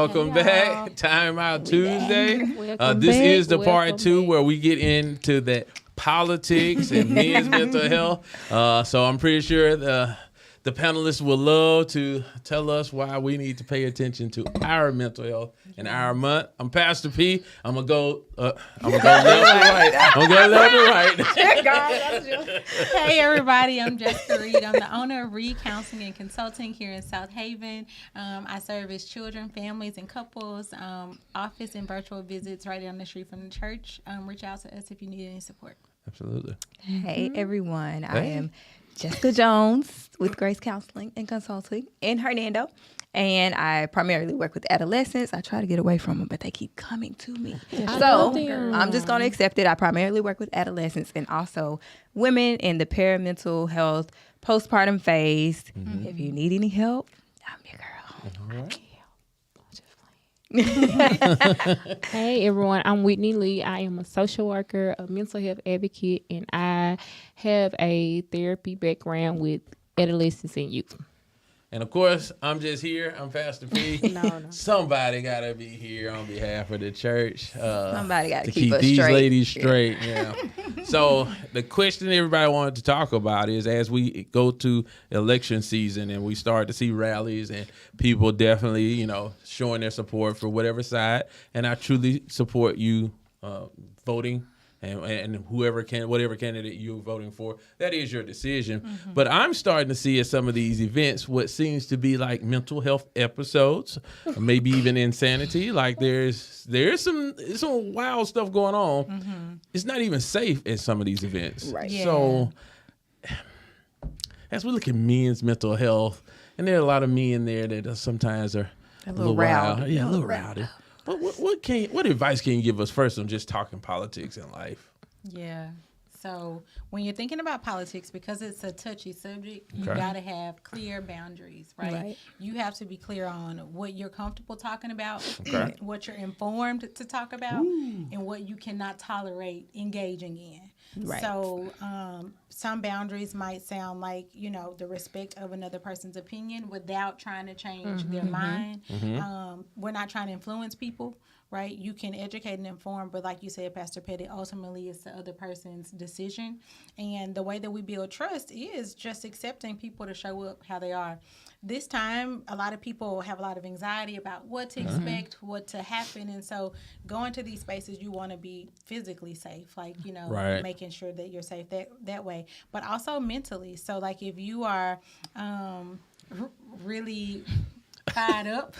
Welcome back. Timeout Tuesday. Welcome This back. is the part Welcome 2 back. where we get into that politics and men's mental health. So I'm pretty sure the panelists will love to tell us why we need to pay attention to our mental health in our month. I'm Pastor P. I'm gonna go left to right. I'm gonna go left to right. Hey everybody, I'm Jessica Reed. I'm the owner of Reed Counseling and Consulting here in South Haven. I serve as children, families, and couples, office and virtual visits right down the street from the church. Reach out to us if you need any support. Absolutely. Hey everyone, I am Jessica Jones with Grace Counseling and Consulting in Hernando, and I primarily work with adolescents. I try to get away from them, but they keep coming to me. So I'm just going to accept it. I primarily work with adolescents and also women in the perimental health postpartum phase. If you need any help, I'm your girl. All right. Hey everyone, I'm Whitney Lee. I am a social worker, a mental health advocate, and I have a therapy background with adolescents and youth. And of course, I'm just here. I'm Pastor P. No. Somebody got to be here on behalf of the church. Somebody got to keep us these straight. ladies straight. Yeah. So the question everybody wanted to talk about is, as we go to election season and we start to see rallies and people definitely, showing their support for whatever side. And I truly support you voting. And whatever candidate you're voting for, that is your decision. But I'm starting to see at some of these events what seems to be like mental health episodes, maybe even insanity. Like there's some wild stuff going on. It's not even safe at some of these events. Right. Yeah. So as we look at men's mental health, and there are a lot of men there that sometimes are a little rowdy. wild. Yeah, a little rowdy. What advice can you give us first on just talking politics in life? Yeah. So when you're thinking about politics, because it's a touchy subject, you Okay. got to have clear boundaries, right? You have to be clear on what you're comfortable talking about, Okay. what you're informed to talk about, and what you cannot tolerate engaging in. Right. So some boundaries might sound like, the respect of another person's opinion without trying to change their mind. We're not trying to influence people. Right, you can educate and inform, but like you said, Pastor Petty, ultimately it's the other person's decision. And the way that we build trust is just accepting people to show up how they are. This time, a lot of people have a lot of anxiety about what to expect, what to happen, and so going to these spaces, you want to be physically safe, like Right. making sure that you're safe that way, but also mentally. So, like if you are really fired up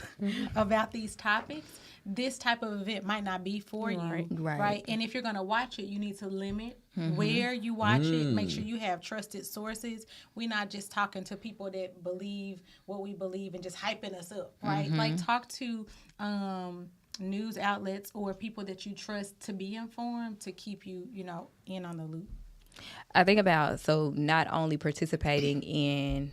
about these topics, this type of event might not be for you, right? And if you're going to watch it, you need to limit where you watch it. Make sure you have trusted sources. We're not just talking to people that believe what we believe and just hyping us up, right? Like talk to news outlets or people that you trust to be informed to keep you, in on the loop. I think about not only participating in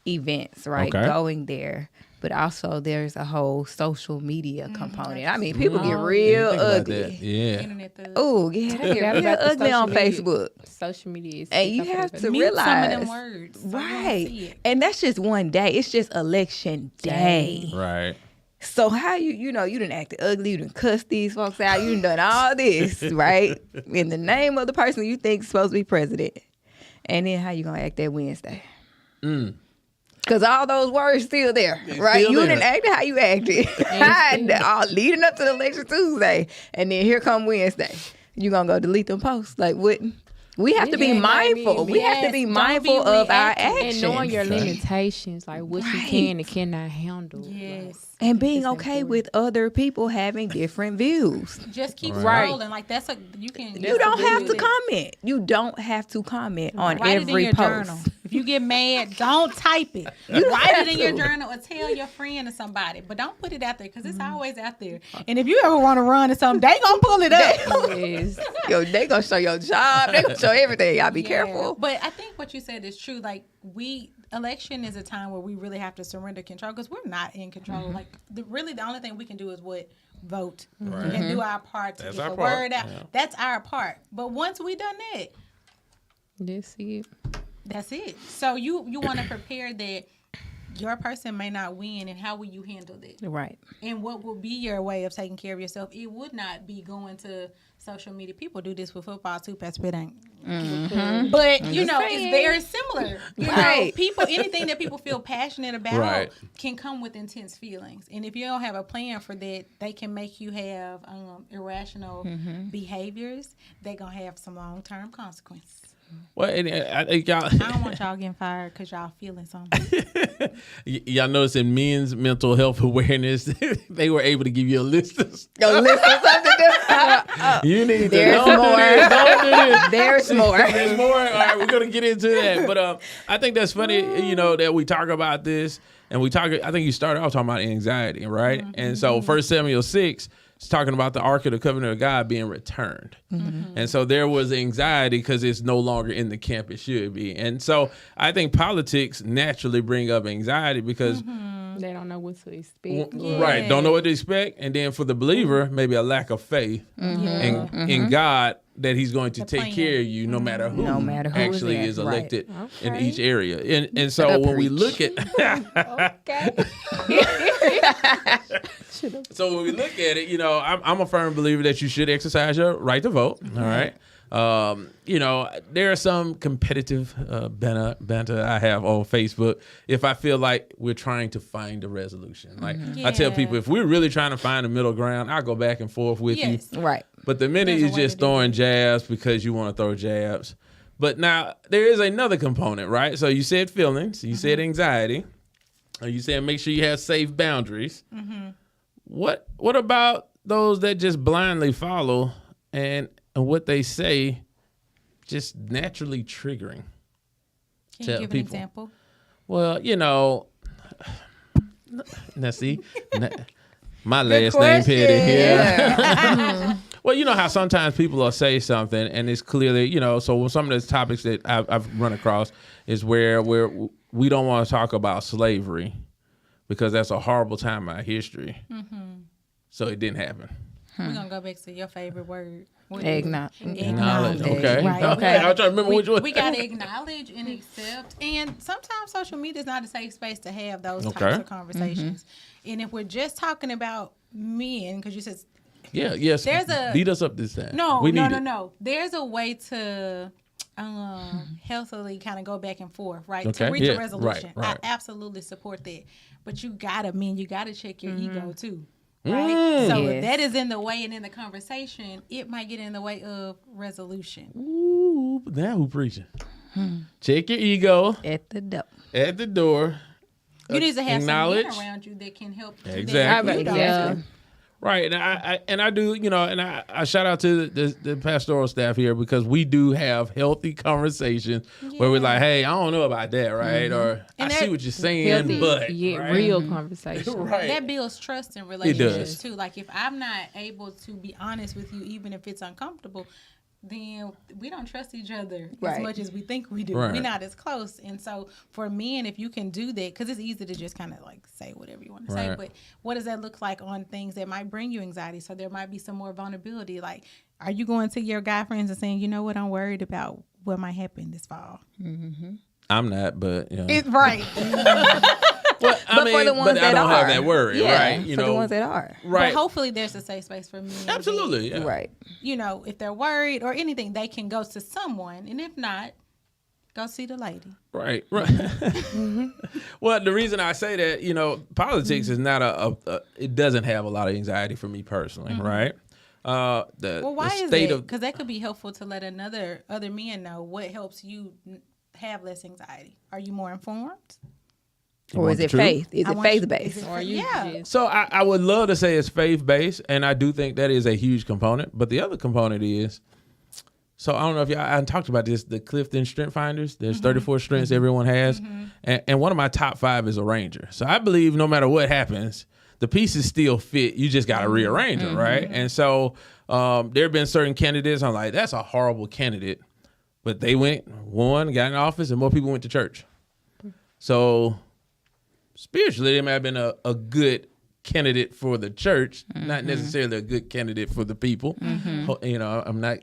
events, right? Okay. Going there, but also there's a whole social media component. I mean, people get real Think about ugly. that. Yeah. Internet thugs. Oh, yeah, they get real about the ugly on social media. Facebook. Social media is And you have to Mute realize, some of them words. So you don't see right? it. And that's just one day. It's just election day. Right. So how you done acted ugly, you done cussed these folks out, you done all this, right? In the name of the person you think is supposed to be president. And then how you gonna act that Wednesday? Because all those words still there, right? still You there. didn't act how you acted. All leading up to the election Tuesday. And then here come Wednesday. You gonna go delete them posts? Like what? We have to be mindful. We have to be Don't mindful be of our reacting. actions. and knowing your Okay. limitations, like what you Right. can and cannot handle. Yes. And being It's okay important. with other people having different views. Just keep Right. scrolling. Like you can. You don't have to comment. You don't have to comment on Write it in every your post. journal. If you get mad, don't type it. Write it in your journal or tell your friend or somebody. But don't put it out there because it's always out there. And if you ever want to run or something, they gonna pull it up. Yes. Yo, they gonna show your job. They gonna show everything. Y'all be Yeah. careful. But I think what you said is true. Like election is a time where we really have to surrender control because we're not in control. Like the only thing we can do is vote and do our part to That's get our the part. word out. Yeah. That's our part. But once we done that, That's it. that's it. So you want to prepare that your person may not win, and how will you handle that? Right. And what will be your way of taking care of yourself? It would not be going to social media. People do this with football too, Pastor Pitt ain't. But you know, it's very similar. You know, people, anything that people feel passionate about can come with intense feelings. And if you don't have a plan for that, they can make you have irrational behaviors. They're gonna have some long-term consequences. Well, and I think y'all. I don't want y'all getting fired because y'all feeling something. Y'all notice in men's mental health awareness, they were able to give you a list of something. You need There's to more. There's more. There's more. All right, we're gonna get into that. But I think that's funny. You know that we talk about this, and we talk. I think you started off talking about anxiety, right? And so 1 Samuel 6. It's talking about the Ark of the Covenant of God being returned. And so there was anxiety because it's no longer in the camp it should be. And so I think politics naturally bring up anxiety because they don't know what to expect. Right. Don't know what to expect. And then for the believer, maybe a lack of faith in God that he's going to take care of you no matter who actually is elected in each area. And so when we look at So when we look at it, you know, I'm a firm believer that you should exercise your right to vote. All right. You know, there are some competitive banter I have on Facebook if I feel like we're trying to find a resolution. Like I tell people, if we're really trying to find a middle ground, I'll go back and forth with you. Right. But the minute you're just throwing jabs because you want to throw jabs. But now there is another component, right? So you said feelings, you said anxiety, or you said make sure you have safe boundaries. What about those that just blindly follow and what they say just naturally triggering? Can you give an example? Well, you know, now see, my last name Petty here. Well, you know how sometimes people will say something and it's clearly, you know, so some of the topics that I've run across is where we don't want to talk about slavery because that's a horrible time in our history. So it didn't happen. We're going to go back to your favorite word. Acknowledge. Okay. Right. Okay. I was trying to remember which one. We got to acknowledge and accept. And sometimes social media is not a safe space to have those types of conversations. And if we're just talking about men, because you said... Yes. Beat us up this time. No. There's a way to healthily kind of go back and forth, right? Okay. To reach a resolution. Right. I absolutely support that. But you got to check your ego too. Right. So if that is in the way and in the conversation, it might get in the way of resolution. Ooh, now who preaching? Check your ego at the door. At the door. You need to have some men around you that can help. Exactly. Right, and I do, you know, and I shout out to the pastoral staff here because we do have healthy conversations where we're like, hey, I don't know about that, right? Or I see what you're saying, healthy, but real conversation. Right. That builds trust in relationships too. Like if I'm not able to be honest with you, even if it's uncomfortable, then we don't trust each other as much as we think we do. We're not as close. And so for men, if you can do that, because it's easy to just kind of like say whatever you want to say, but what does that look like on things that might bring you anxiety? So there might be some more vulnerability. Like, are you going to your guy friends and saying, you know what, I'm worried about what might happen this fall? I'm not, but, you know. It's right. Well, for the ones that I don't have that worry, right? You know, the ones that are. Right. But hopefully there's a safe space for me. Absolutely. Yeah. Right. You know, if they're worried or anything, they can go to someone. And if not, go see the lady. Right. Well, the reason I say that, you know, politics is not it doesn't have a lot of anxiety for me personally, right? Why is that? Because that could be helpful to let other men know what helps you have less anxiety. Are you more informed? Or is it faith? Is it faith-based? So I would love to say it's faith-based, and I do think that is a huge component. But the other component is, so I don't know if I talked about this, the Clifton Strength Finders. There's 34 strengths everyone has. And one of my top 5 is a Ranger. So I believe no matter what happens, the pieces still fit. You just got to rearrange them, right? And so there have been certain candidates, I'm like, that's a horrible candidate. But they won, got in office, and more people went to church. So spiritually, they might have been a good candidate for the church, not necessarily a good candidate for the people. You know, I'm not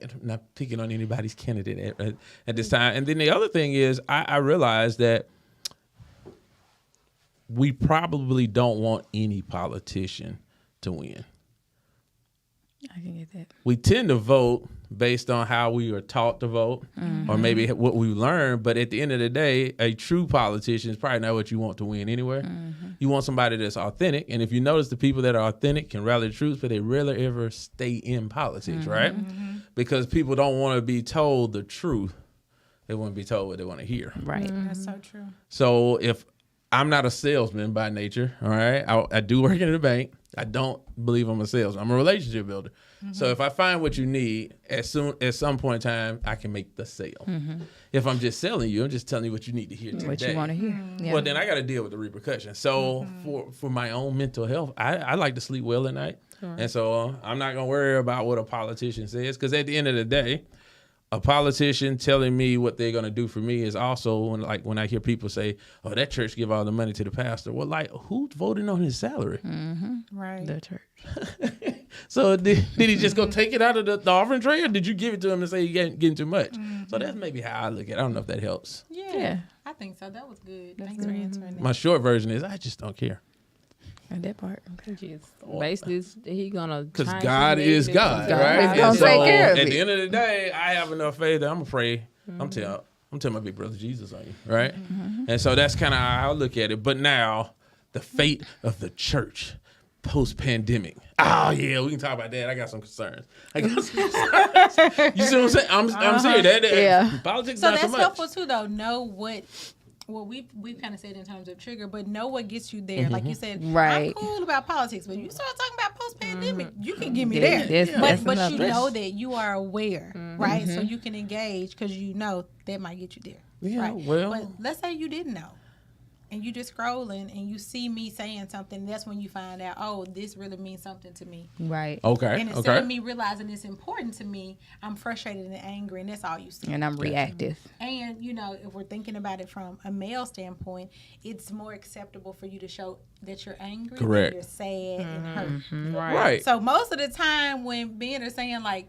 picking on anybody's candidate at this time. And then the other thing is, I realized that we probably don't want any politician to win. I can get that. We tend to vote based on how we are taught to vote or maybe what we learned. But at the end of the day, a true politician is probably not what you want to win anywhere. You want somebody that's authentic. And if you notice, the people that are authentic can rally the troops, but they rarely ever stay in politics, right? Because people don't want to be told the truth. They want to be told what they want to hear. Right. That's so true. So if I'm not a salesman by nature, all right, I do work in the bank. I don't believe I'm a salesman. I'm a relationship builder. So if I find what you need, at some point in time, I can make the sale. If I'm just selling you, I'm just telling you what you need to hear today. What you want to hear. Yeah. Well, then I got to deal with the repercussions. So for my own mental health, I like to sleep well at night. And so I'm not going to worry about what a politician says, because at the end of the day, a politician telling me what they're going to do for me is also when I hear people say, oh, that church give all the money to the pastor. Well, like, who's voting on his salary? Right. The church. So did he just go take it out of the offering tray, or did you give it to him and say you're getting too much? So that's maybe how I look at it. I don't know if that helps. Yeah. I think so. That was good. Thanks for answering that. My short version is I just don't care. And that part. Just basically, he gonna Because God is God, God right? is And gonna so take care of at it. the end of the day, I have enough faith that I'm gonna pray. I'm telling my big brother Jesus on you, right? And so that's kind of how I look at it. But now, the fate of the church post-pandemic. Oh yeah, we can talk about that. I got some concerns. You see what I'm saying? I'm serious. That politics So not so that's much. helpful too, though. Know what. Well, we've kind of said in terms of trigger, but know what gets you there. Like you said, Right. I'm cool about politics, but you start talking about post-pandemic, you can get me Yeah, there. that's But enough. you know that you are aware, right? So you can engage because you know that might get you there. Yeah, right? well. But let's say you didn't know, and you just scrolling, and you see me saying something. That's when you find out, oh, this really means something to me. Right. Okay. And instead of me realizing it's important to me, I'm frustrated and angry, and that's all you see. And I'm reactive. And, you know, if we're thinking about it from a male standpoint, it's more acceptable for you to show that you're angry, Correct. that you're sad and hurt. Right. So most of the time when men are saying, like,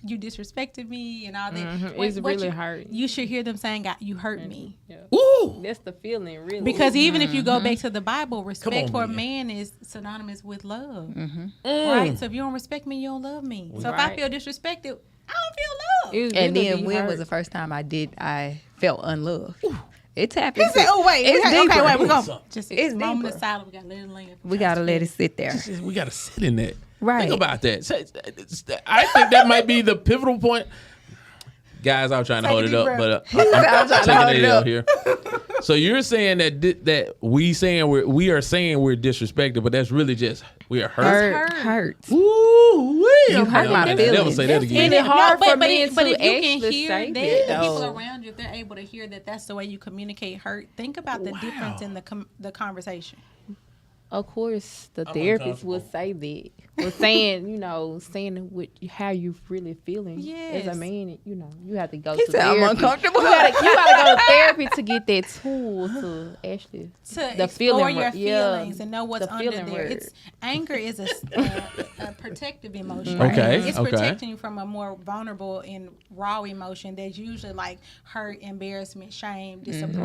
you disrespected me and all that, It's really hurt. You should hear them saying, you hurt me. Ooh. That's the feeling, really. Because even if you go back to the Bible, respect on, for a man. man is synonymous with love. Right? So if you don't respect me, you don't love me. So if I Right. feel disrespected, I don't feel love. It was And really then be when hurt. was the first time I felt unloved? It's happened. He said, oh, wait. It's Okay, deeper. wait. We're going It's just a It's moment deeper. of silence. We got to let it land. We got to let it sit there. We got to sit in that. Right. Think about that. I think that might be the pivotal point. Guys, I was trying to Take hold a it deep up, breath. but I'm trying to taking hold it it out up. here. So you're saying that we are saying we're disrespected, but that's really just we are hurt. Hurt. Ooh, You hurt my Never feelings. say that And again. it's hard for men if to you can actually hear say that, that, the people though. around you, if they're able to hear that that's the way you communicate hurt, think about the difference in the conversation. Of course, the I'm therapist uncomfortable. would say that. Well, saying what how you really feeling as Yes. a man. You have to go He to said, I'm therapy. uncomfortable. You gotta go to therapy to get that tool to actually To the explore feeling your word. Yeah. feelings and know what's The under feeling there. word. It's anger is a protective emotion. Okay, It's okay. protecting you from a more vulnerable and raw emotion that's usually like hurt, embarrassment, shame, disappointment,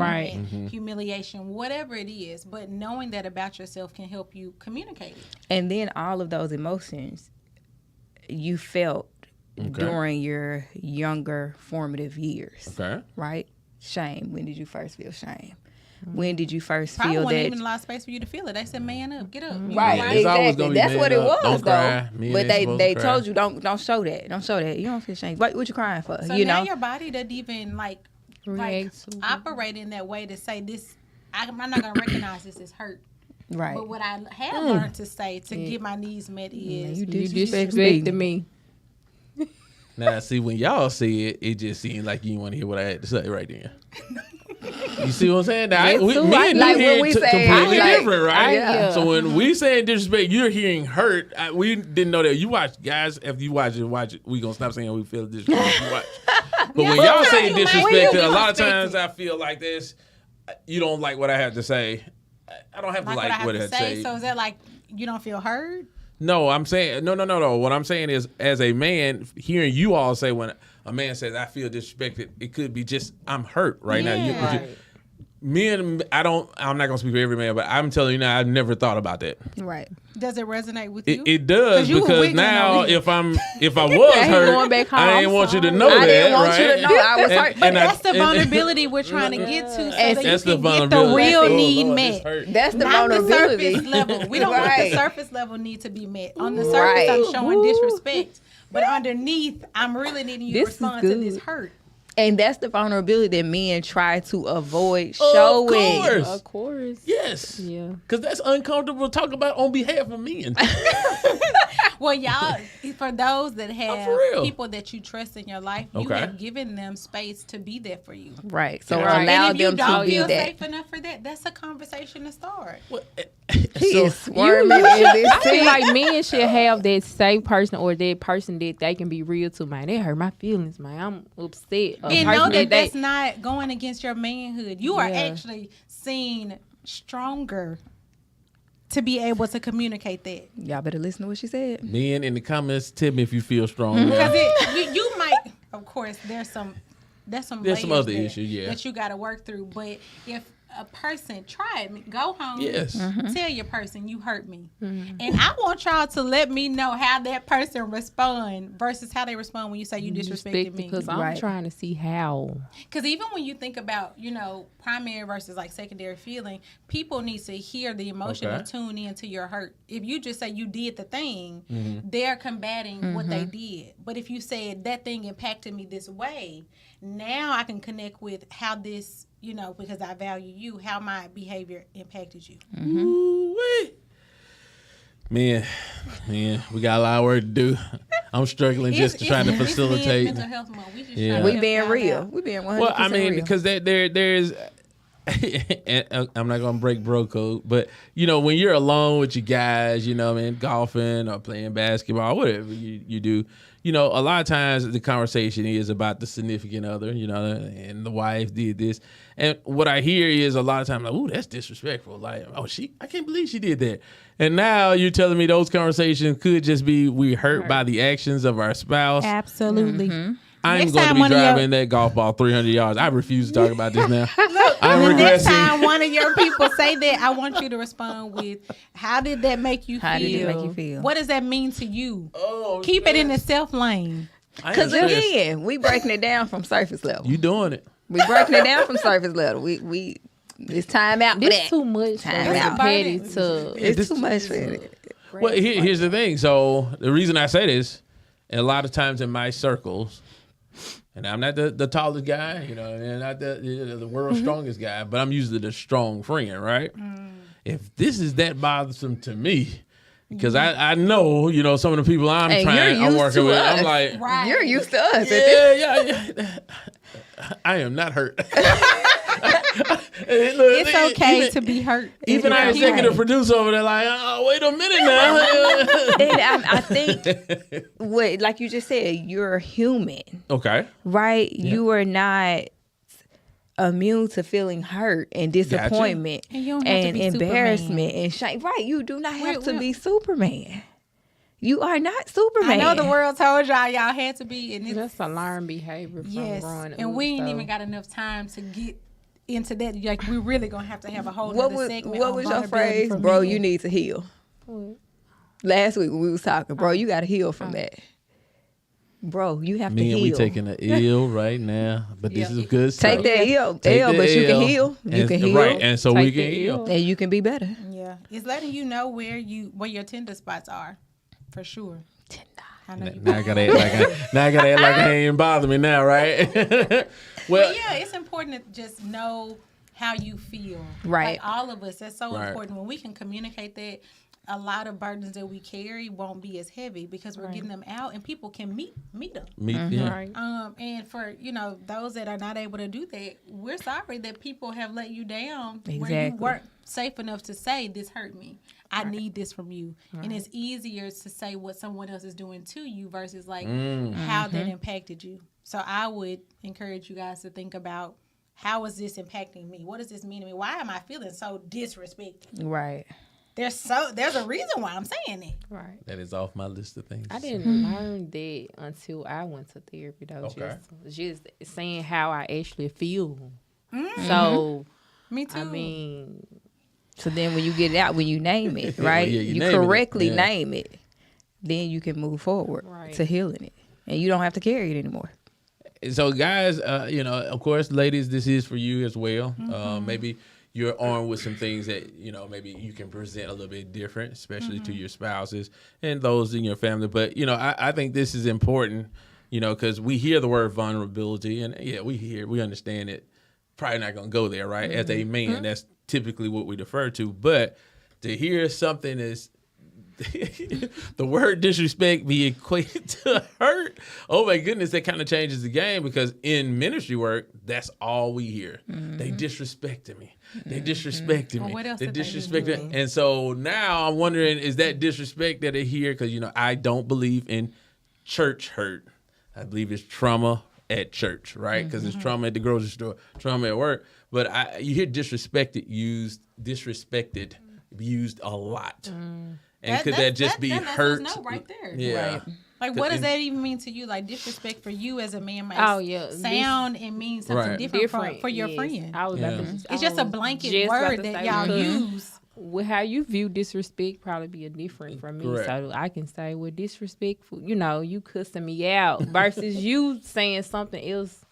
Right. humiliation, whatever it is. But knowing that about yourself can help you communicate it. And then all of those emotions you felt during your younger formative years, Okay. right? Shame. When did you first feel shame? When did you first Probably feel wasn't that? even a lot of space for you to feel it. They said, "Man up, get up." You Right, know, It's always exactly. gonna be That's man what it up. was, Don't cry. though. Men But ain't they supposed to cry. told you don't show that. Don't show that. You don't feel shame. What you crying for? So you now know. your body doesn't even like React to it. operate in that way to say this. I'm not gonna recognize this as hurt. Right. But what I have learned to say to get my needs met is you You disrespect disrespected me. me. Now, see, when y'all say it, it just seemed like you didn't want to hear what I had to say right then. You see what I'm saying? Now, Me too. me and Like you when hear we it say, completely like, different, right? yeah. So when we say disrespect, you're hearing hurt. We didn't know that. You watch, guys, after you watch it, we going to stop saying we feel disrespect. You watch. But when Yeah, y'all say you might disrespect, feel a lot of disrespected. times I feel like this. You don't like what I have to say. I don't have to like like what I what I have to say. So is that like you don't feel heard? No, I'm saying no. What I'm saying is, as a man, hearing you all say when a man says I feel disrespected, it could be just I'm hurt right now. Yeah. You- Men, I'm not gonna speak for every man, but I'm telling you now, I've never thought about that. Right. Does it resonate with you? It does, you were because wiggling now over here. if I was hurt, going back home, I didn't I'm want you to sorry. know that. I didn't want right? you to know I was hurt. But that's the vulnerability we're trying to get to, so that you That's the can get the vulnerability. real Oh, need Lord, this met. hurt. That's the Not the vulnerability. surface level. We don't want Right. the surface level need to be met. On the surface, Right. I'm showing disrespect. But underneath, I'm really needing you to This is respond to good. this hurt. And that's the vulnerability that men try to avoid Of showing. course. Of course. Yes. Yeah. Because that's uncomfortable to talk about on behalf of men. Well, y'all, for those that have for real. people that you trust in your life, you Okay. have given them space to be there for you. Right. So Right. allow And if you them to don't be feel that. safe enough for that, that's a conversation to start. He So- is squirming in this I feel seat. like men should have that safe person or that person that they can be real to. Man, that hurt my feelings, man. I'm upset. A And person know that they- that's not going against your manhood. You are Yeah. actually seen stronger to be able to communicate that. Y'all better listen to what she said. Men in the comments, tell me if you feel strong. Because you might, of course, there's some There's some layers other there issues, yeah. that you got to work through. But if a person, try it, go home, Yes. tell your person you hurt me, and I want y'all to let me know how that person respond versus how they respond when you say you disrespected me. because I'm Right. trying to see how. Because even when you think about, primary versus like secondary feeling, people need to hear the emotion Okay. and tune in to your hurt. If you just say you did the thing, they're combating what they did. But if you said that thing impacted me this way, now I can connect with how this, because I value you, how my behavior impacted you. Ooh-wee. Man, we got a lot of work to do. I'm struggling just trying to It's facilitate. mental health month. We just Yeah. trying to We help being y'all real. out. We being 100% Well, I mean, real. because there's, and I'm not gonna break bro code, but when you're alone with your guys, golfing or playing basketball, whatever you do, a lot of times the conversation is about the significant other, and the wife did this, and what I hear is a lot of times like, "Ooh, that's disrespectful." Like, "Oh, I can't believe she did that." And now you're telling me those conversations could just be we hurt by the actions of our spouse. Absolutely. I'm Next going to time be one of your- driving that golf ball 300 yards. I refuse to talk about this now. I'm The next regressing. time one of your people say that, I want you to respond with, how did that make you feel? How did it make you feel? What does that mean to you? Oh, Keep it in the self lane. Because again, we breaking it down from surface level. You doing it. We breaking it down from surface level. We it's time out for This that. too much for Time me out. petty to. It's too much for it. Well, here's the thing. So the reason I say this, and a lot of times in my circles, and I'm not the tallest guy, and not the world's strongest guy, but I'm usually the strong friend, right? If this is that bothersome to me, because I know, some of the people I'm And working you're used to with, us. I'm like, Right. You're used to us. yeah. I am not hurt. It's okay to be hurt. Even our executive producer over there, like, oh, wait a minute now. And I think what, like you just said, you're human, Okay. right? You are not immune to feeling hurt and disappointment And you don't have to be embarrassment and shame. Right? You do not have to We're- be Superman. You are not Superman. I know the world told y'all had to be, and it's That's a learned behavior from yes, growing up. and we ain't so. even got enough time to get into that. Like, we really gonna have to have a whole What other was segment. what on was your vulnerability phrase, for bro? men. You need to heal. What? Last week when we was talking, bro, you got to heal from that. Bro, you have to Me and we heal. taking an ill right now, but this is good stuff. Take that L, Take L, the but you can L, heal. You and- can heal, Right, and so we Take can the heal. L. and you can be better. Yeah, it's letting you know where your tender spots are, for sure. I know you. Now I gotta act like I ain't bother me now, right? Well, But yeah, it's important to just know how you feel. Right. Like all of us, that's so Right. important. When we can communicate that, a lot of burdens that we carry won't be as heavy because we're getting them out and people can meet them. yeah. Right. And for those that are not able to do that, we're sorry that people have let you down where you Exactly. weren't safe enough to say this hurt me. I need this from you. And it's easier to say what someone else is doing to you versus like how that impacted you. So I would encourage you guys to think about, how is this impacting me? What does this mean to me? Why am I feeling so disrespected? Right. There's a reason why I'm saying it. Right. That is off my list of things. I didn't learn that until I went to therapy, though. Okay. Just saying how I actually feel. So Me too. I mean, So then when you get it out, when you name it, right, Yeah, you name it. correctly Yeah. name it, then you can move forward Right. to healing it. And you don't have to carry it anymore. So, guys, of course, ladies, this is for you as well. Maybe you're armed with some things that, maybe you can present a little bit different, especially to your spouses and those in your family. But, I think this is important, because we hear the word vulnerability and, we understand it. Probably not going to go there, right? As a man, that's typically what we defer to. But to hear something is the word disrespect be equated to hurt. Oh my goodness, that kind of changes the game, because in ministry work, that's all we hear. They disrespected me. They disrespected Well, me. what else They did they disrespected. do? And so now I'm wondering, is that disrespect that they hear? Because I don't believe in church hurt. I believe it's trauma at church, right? Because it's trauma at the grocery store, trauma at work. But you hear disrespected used a lot. And could that just be lets us hurt? know right there. Yeah. Right. Like, what does that even mean to you? Like, disrespect for you as a man might sound and mean something Right. different for your yes. friend. I was about to It's just a blanket word that y'all use. How you view disrespect probably be a different from me. Correct. So I can say, well, disrespectful, you cussing me out versus you saying something else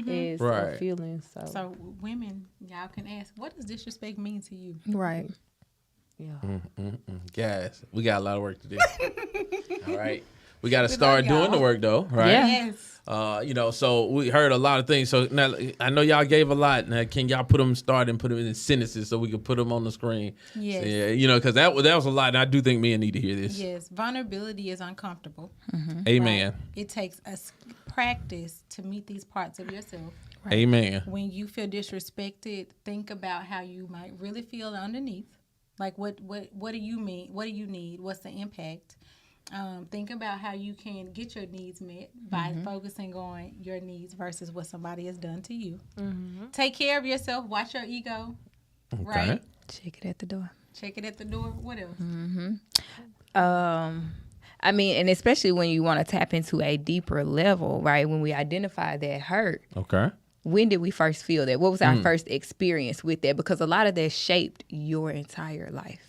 is Right. a feeling. So, women, y'all can ask, what does disrespect mean to you? Right. Yeah. Guys, we got a lot of work to do. All right. We got to start love y'all. doing the work, though, right? Yeah. Yes. So we heard a lot of things. So now I know y'all gave a lot. Now, can y'all put them in sentences so we can put them on the screen? Yes. So, yeah, because that was a lot. And I do think men need to hear this. Yes. Vulnerability is uncomfortable. Amen. Right? It takes us practice to meet these parts of yourself. Amen. When you feel disrespected, think about how you might really feel underneath. Like, what do you mean? What do you need? What's the impact? Think about how you can get your needs met by focusing on your needs versus what somebody has done to you. Take care of yourself. Watch your ego. Right? Check it at the door. Check it at the door. What else? I mean, and especially when you want to tap into a deeper level, right? When we identify that hurt, Okay. when did we first feel that? What was our first experience with that? Because a lot of that shaped your entire life.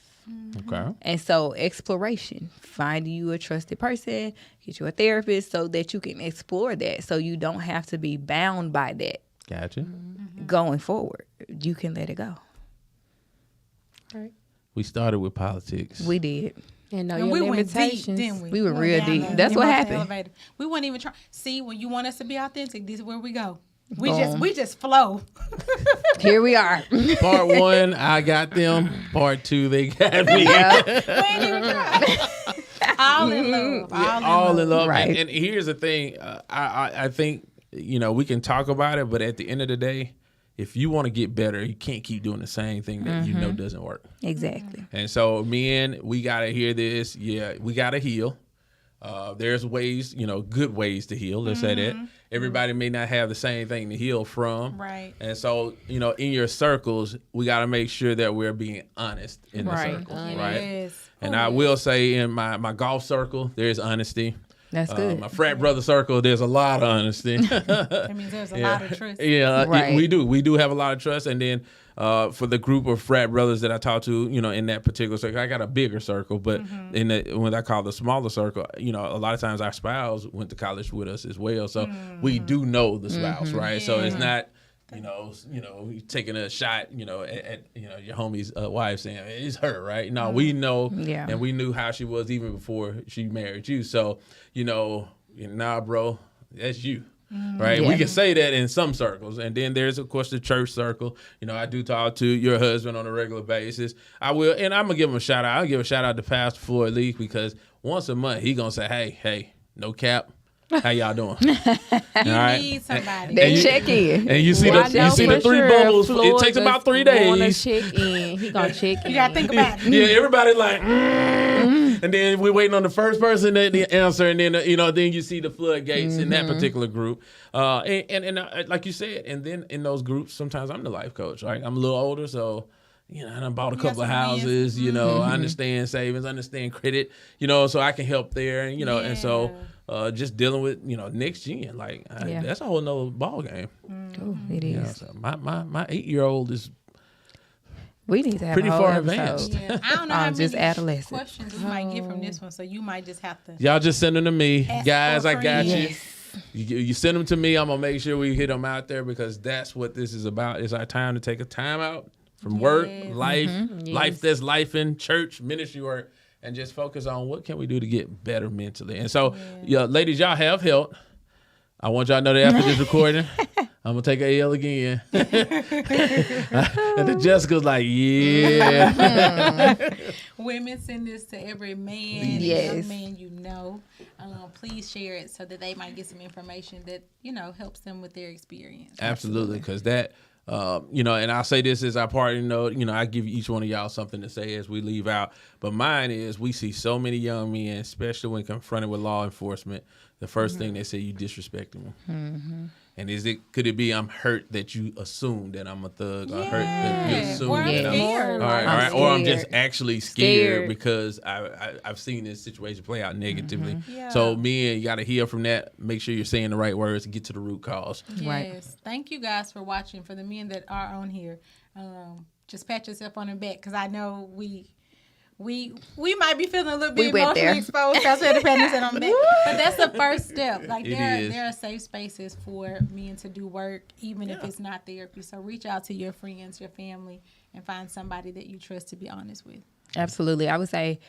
Okay. And so exploration, finding you a trusted person, get you a therapist so that you can explore that, so you don't have to be bound by that Gotcha. going forward. You can let it go. Right. We started with politics. We did. And know And your we went deep, limitations. didn't we? We were went real down deep. the That's what emotional happened. elevator. We weren't even trying. See, when you want us to be authentic, this is where we go. We Boom. just flow. Here we are. Part 1, I got them. Part 2, they got me. We ain't even try. All in love. All in love. Right. And here's the thing. I think, we can talk about it, but at the end of the day, if you want to get better, you can't keep doing the same thing that you know doesn't work. Exactly. And so, men, we got to hear this. Yeah, we got to heal. There's ways, good ways to heal. Let's say that. Everybody may not have the same thing to heal from. Right. And so, in your circles, we got to make sure that we're being honest in the Right. circles, Honest. right? Yes. And I will say in my golf circle, there's honesty. That's good. My frat brother circle, there's a lot of honesty. That means there's a lot of trust. Yeah, Right. we do. We do have a lot of trust. And then for the group of frat brothers that I talk to, in that particular circle, I got a bigger circle. But in what I call the smaller circle, a lot of times our spouse went to college with us as well. So we do know the spouse, right? So it's not, taking a shot, at your homie's wife saying it's her, right? No, we know, Yeah. and we knew how she was even before she married you. So, nah, bro, that's you. Right. Yeah. We can say that in some circles. And then there's, of course, the church circle. I do talk to your husband on a regular basis. I will. And I'm going to give him a shout out. I'll give a shout out to Pastor Floyd Lee, because once a month he going to say, hey, no cap. How y'all doing? You right. need somebody. They check in. And you see Well, I know the for three sure bubbles. It Floyd takes about 3 Wanna days. check in. He gonna check in. You gotta think about it. Yeah, everybody like, and then we're waiting on the first person to answer, and then then you see the floodgates in that particular group. And like you said, and then in those groups, sometimes I'm the life coach. Right, I'm a little older, so I done bought a couple of houses. I understand savings, understand credit. So I can help there, and and so. Just dealing with next gen, Yeah. that's a whole nother ball game. Oh, it is. So my 8-year-old is We need to have Pretty a whole far episode. advanced. Yeah, I don't know how just many adolescents. questions we might get from this one, so you might just have to. Y'all just send them to me. Ask Guys, for I a got friend. you send them to me. I'm going to make sure we hit them out there because that's what this is about. It's our time to take a time out from work, Yes. life, Yes. life that's life in church, ministry work, and just focus on what can we do to get better mentally. And so, yeah, ladies, y'all have help. I want y'all to know that after this recording, I'm going to take a L again. And then Jessica's like, yeah. Women, send this to every man, and Yes. young man you know. Please share it so that they might get some information that helps them with their experience. Absolutely, because that, and I'll say this as our parting note, I give each one of y'all something to say as we leave out. But mine is we see so many young men, especially when confronted with law enforcement, the first thing they say, you disrespecting them. And could it be I'm hurt that you assume that I'm a thug, or hurt that you assume Or I'm that I'm scared. all right, I'm or I'm scared. just actually scared Scared. because I've seen this situation play out negatively. Yeah. So men, you got to heal from that. Make sure you're saying the right words and get to the root cause. Right. Yes. Thank you guys for watching. For the men that are on here, just pat yourself on the back because I know we might be feeling a little We bit went there. emotionally exposed. That's where the pat yourself on the back. But that's the first step. Like It there is. are safe spaces for men to do work, even if it's not therapy. So reach out to your friends, your family, and find somebody that you trust to be honest with. Absolutely. I would say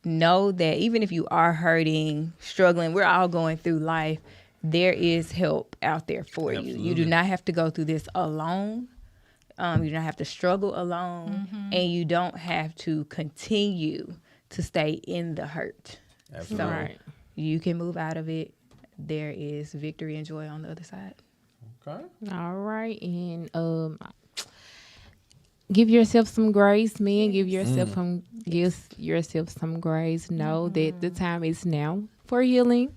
know that even if you are hurting, struggling, we're all going through life, there is help out there for you. You Absolutely. do not have to go through this alone. You don't have to struggle alone, and you don't have to continue to stay in the hurt. Absolutely. So Right. you can move out of it. There is victory and joy on the other side. Okay. All right, and give yourself some grace, man. Give yourself some grace. Know that the time is now for healing,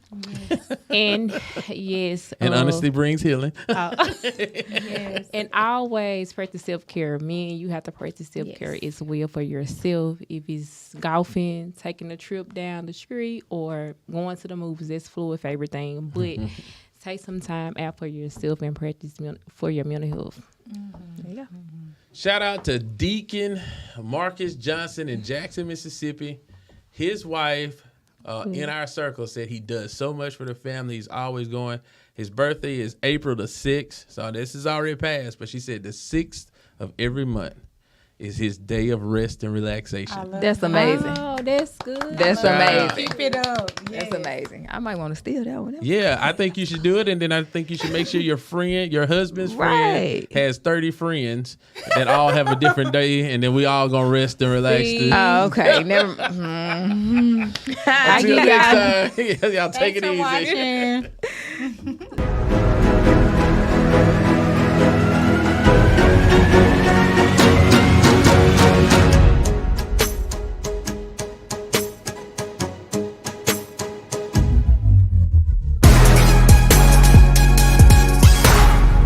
and yes, And honesty brings healing. Yes. and always practice self-care. Men, you have to practice self-care as well for yourself. If it's golfing, taking a trip down the street, or going to the movies, that's fluid for everything. But take some time out for yourself and practice for your mental health. There you go. Shout out to Deacon Marcus Johnson in Jackson, Mississippi. His wife in our circle said he does so much for the family. He's always going. His birthday is April the 6th. So this is already passed. But she said the 6th of every month is his day of rest and relaxation. That's amazing. Oh, that's good. That's Wow. amazing. Keep it up. Yes. That's amazing. I might want to steal that one. Yeah, I think you should do it. And then I think you should make sure your husband's friend, Right. has 30 friends that all have a different day. And then we all going to rest and relax. See? Too. Oh, okay. Never. I Until get next time, y'all take Thanks it for easy. watching.